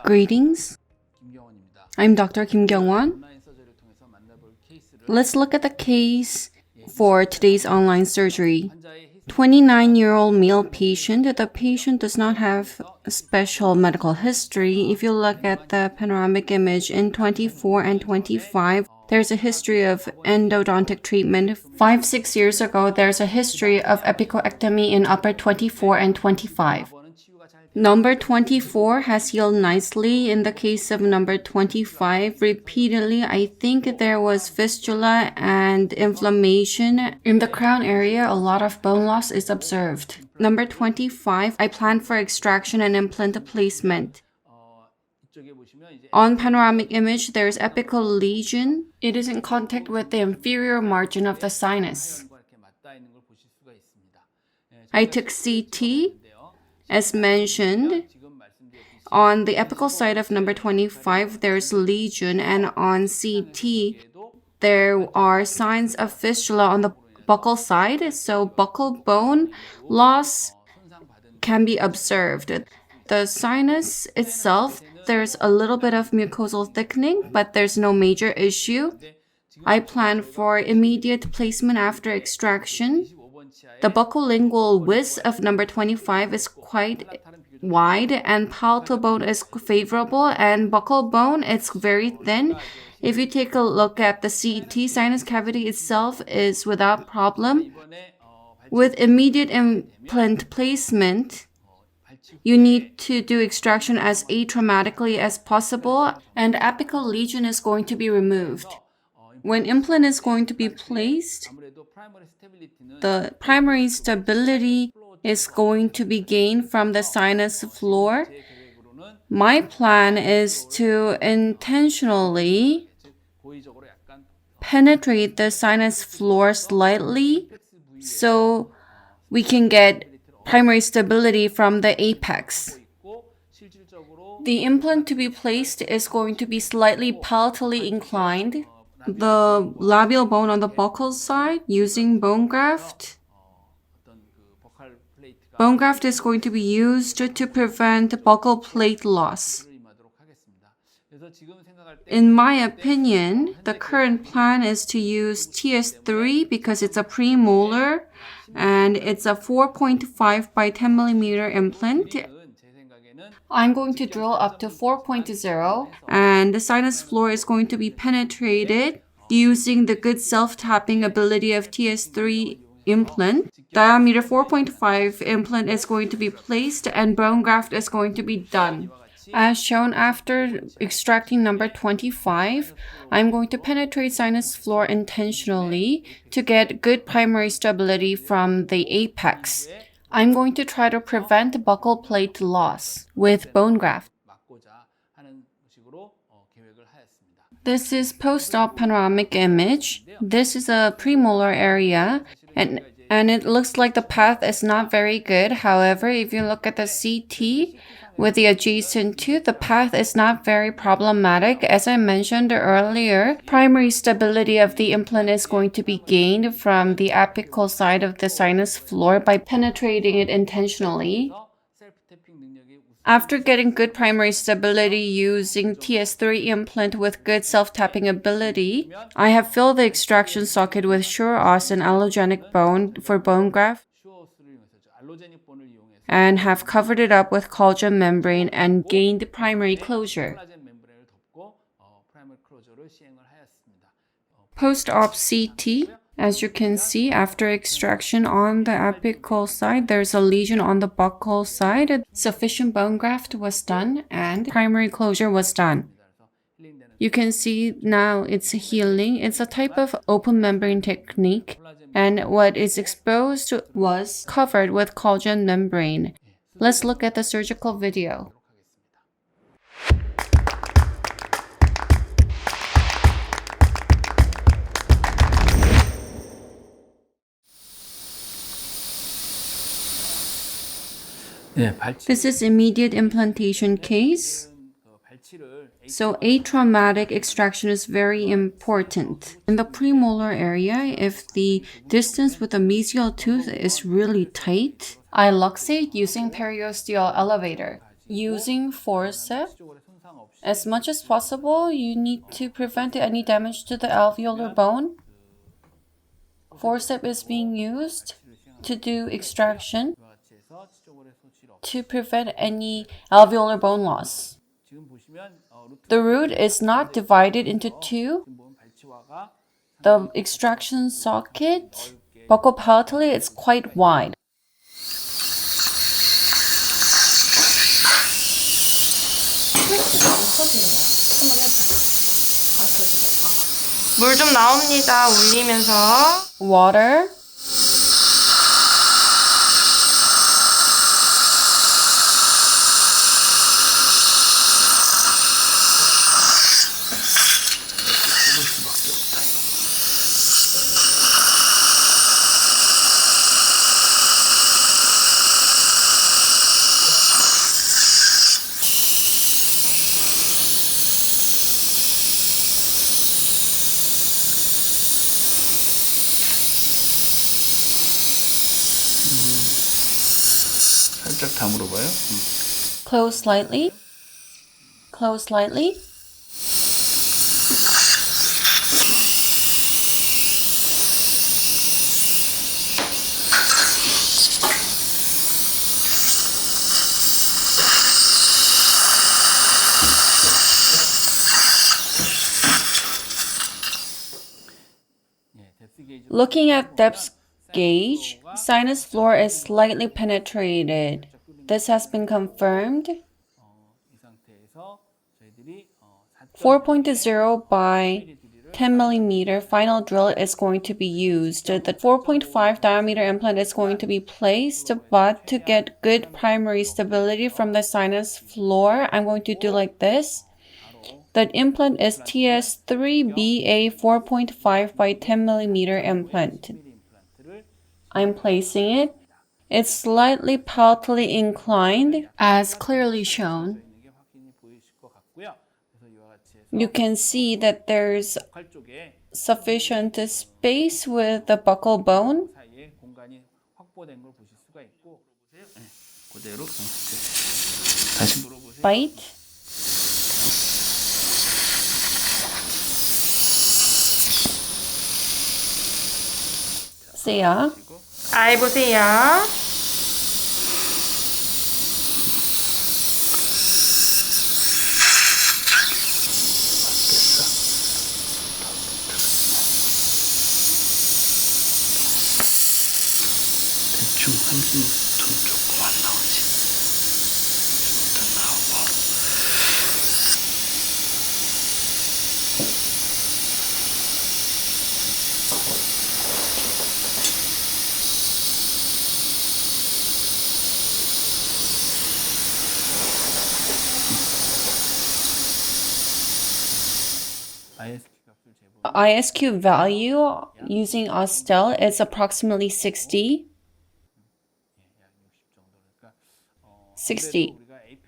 Greetings. I'm Dr. Kim Kyung-won. Let's look at the case for today's online surgery. 29-year-old male patient. The patient does not have a special medical history. If you look at the panoramic image in 24 and 25, there's a history of endodontic treatment. 5-6 years ago, there's a history of epicoectomy in upper 24 and 25. Number 24 has healed nicely. In the case of number 25, repeatedly, I think there was fistula and inflammation. In the crown area, a lot of bone loss is observed. Number 25, I plan for extraction and implant placement. On panoramic image, there is apical lesion. It is in contact with the inferior margin of the sinus. I took CT. As mentioned, on the apical side of number 25, there's lesion, and on CT, there are signs of fistula on the buccal side, so buccal bone loss can be observed. The sinus itself, there's a little bit of mucosal thickening, but there's no major issue. I plan for immediate placement after extraction. The buccolingual width of number 25 is quite wide, and palatal bone is favorable, and buccal bone is very thin. If you take a look at the CT, sinus cavity itself is without problem. With immediate implant placement, you need to do extraction as atraumatically as possible, and apical lesion is going to be removed. When implant is going to be placed, the primary stability is going to be gained from the sinus floor. My plan is to intentionally penetrate the sinus floor slightly so we can get primary stability from the apex. The implant to be placed is going to be slightly palatally inclined. The labial bone on the buccal side using bone graft. Bone graft is going to be used to prevent buccal plate loss. In my opinion, the current plan is to use TS3 because it's a premolar and it's a 4.5 by 10 millimeter implant. I'm going to drill up to 4.0, and the sinus floor is going to be penetrated using the good self-tapping ability of TS3 implant. Diameter 4.5 implant is going to be placed, and bone graft is going to be done. As shown, after extracting number 25, I'm going to penetrate sinus floor intentionally to get good primary stability from the apex. I'm going to try to prevent buccal plate loss with bone graft. This is post-op panoramic image. This is a premolar area, and it looks like the path is not very good. However, if you look at the CT with the adjacent tooth, the path is not very problematic. As I mentioned earlier, primary stability of the implant is going to be gained from the apical side of the sinus floor by penetrating it intentionally. After getting good primary stability using TS3 implant with good self-tapping ability, I have filled the extraction socket with sure-os and allogenic bone for bone graft and have covered it up with collagen membrane and gained primary closure. Post-op CT, as you can see, after extraction on the apical side, there's a lesion on the buccal side. Sufficient bone graft was done and primary closure was done. You can see now it's healing. It's a type of open membrane technique, and what is exposed was covered with collagen membrane. Let's look at the surgical video. This is immediate implantation case. So atraumatic extraction is very important. In the premolar area, if the distance with the mesial tooth is really tight, I luxate using periosteal elevator. Using forceps, As much as possible, you need to prevent any damage to the alveolar bone. Forceps is being used to do extraction to prevent any alveolar bone loss. The root is not divided into two. The extraction socket, buccopalatally, it's quite wide. 물 좀 나옵니다. 울리면서. Water. 살짝 다 물어봐요. Close slightly. Close slightly. Looking at depth gauge, sinus floor is slightly penetrated. This has been confirmed. 4.0 by 10 millimeter final drill is going to be used. The 4.5 diameter implant is going to be placed, but to get good primary stability from the sinus floor, I'm going to do like this. The implant is TS3BA 4.5 by 10 millimeter implant. I'm placing it. It's slightly palatally inclined, as clearly shown. You can see that there's sufficient space with the buccal bone. Bite. 세야. 아이 보세요. 대충 30초 조금 안 나오지. 일단 나오고. ISQ value using Ostel is approximately 60. 60.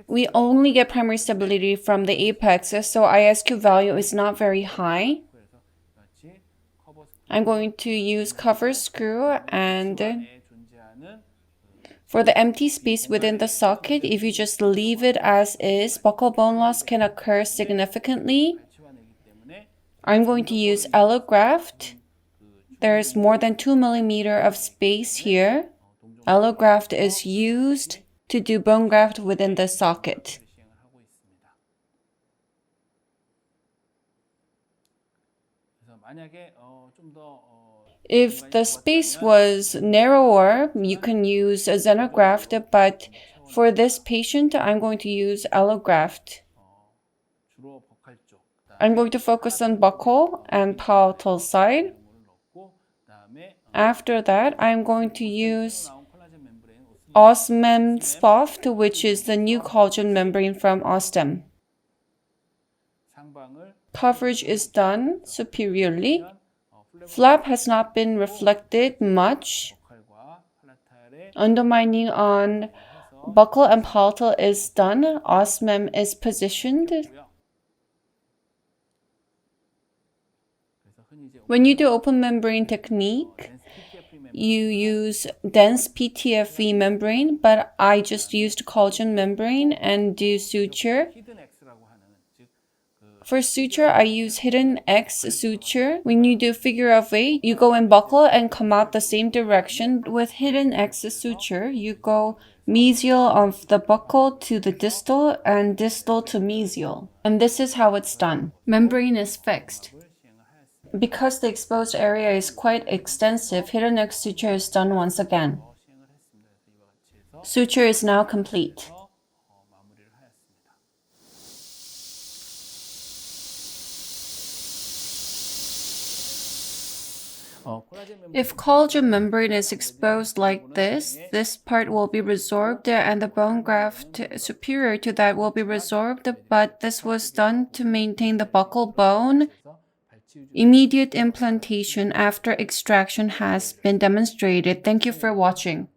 We only get primary stability from the apex, so ISQ value is not very high. I'm going to use cover screw, and for the empty space within the socket, if you just leave it as is, buccal bone loss can occur significantly. I'm going to use allograft. There's more than 2 millimeter of space here. Allograft is used to do bone graft within the socket. If the space was narrower, you can use a xenograft, but for this patient, I'm going to use allograft. I'm going to focus on buccal and palatal side. After that, I'm going to use Osmem Spoft, which is the new collagen membrane from Ostem. Coverage is done superiorly. Flap has not been reflected much. Undermining on buccal and palatal is done. Osmem is positioned. When you do open membrane technique, you use dense PTFE membrane, but I just used collagen membrane and do suture. For suture, I use hidden X suture. When you do figure of 8, you go in buckle and come out the same direction. With hidden X suture, you go mesial of the buckle to the distal and distal to mesial. And this is how it's done. Membrane is fixed. Because the exposed area is quite extensive, hidden X suture is done once again. Suture is now complete. If collagen membrane is exposed like this part will be resorbed and the bone graft superior to that will be resorbed, but this was done to maintain the buccal bone. Immediate implantation after extraction has been demonstrated. Thank you for watching.